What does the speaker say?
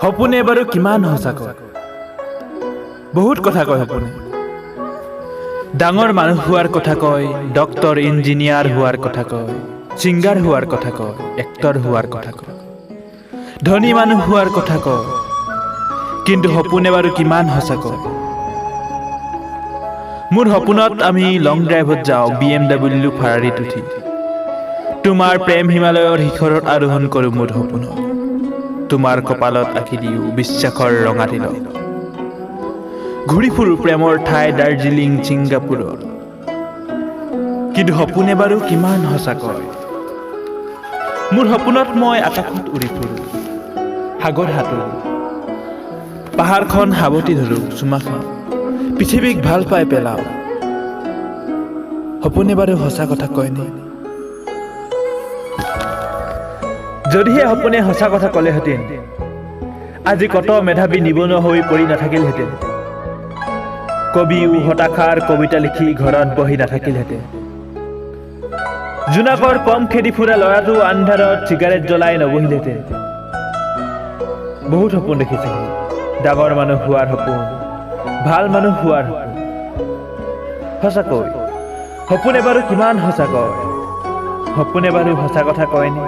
সপোনে বাৰু কিমান সঁচা কয় বহুত কথা কয় সপোনে ডাঙৰ মানুহ হোৱাৰ কথা কয় ডক্টৰ ইঞ্জিনিয়াৰ হোৱাৰ কথা কয় সিংগাৰ হোৱাৰ কথা কয় এক্টৰ হোৱাৰ কথা কয় ধনী মানুহ হোৱাৰ কথা কয় কিন্তু সপোনে বাৰু কিমান সঁচা কয় মোৰ সপোনত আমি লং ড্ৰাইভত যাওঁ BMW ফাৰাৰীত উঠি তোমাৰ প্ৰেম হিমালয়ৰ শিখৰত আৰোহণ কৰোঁ মোৰ সপোনত তোমাৰ কপালত আঁকি দিওঁ বিশ্বাসৰ ৰঙা তিলক ঘূৰি ফুৰোঁ প্ৰেমৰ ঠাই দাৰ্জিলিং ছিংগাপুৰত কিন্তু সপোনে বাৰু কিমান সঁচা কয় মোৰ সপোনত মই আকাশত উৰি ফুৰোঁ সাগৰ সাঁতোৰো পাহাৰখন সাৱটি ধৰোঁ চুমা খাওঁ পৃথিৱীক ভাল পাই পেলাওঁ সপোনে বাৰু সঁচা কথা কয়নে যদিহে সপোনে সঁচা কথা ক'লেহেঁতেন আজি কত মেধাৱী নিবনুৱা হৈ পৰি নাথাকিলহেঁতেন কবিও হতাশাৰ কবিতা লিখি ঘৰত বহি নাথাকিলহেঁতেন জোনাকৰ কম খেদি ফুৰা ল'ৰাটো আন্ধাৰত চিগাৰেট জ্বলাই নবহিলহেঁতেন বহুত সপোন দেখিছে ডাঙৰ মানুহ হোৱাৰ সপোন ভাল মানুহ হোৱাৰ সপোন সঁচাকৈ সপোনে বাৰু কিমান সঁচা কয় সপোনে বাৰু সঁচা কথা কয়নে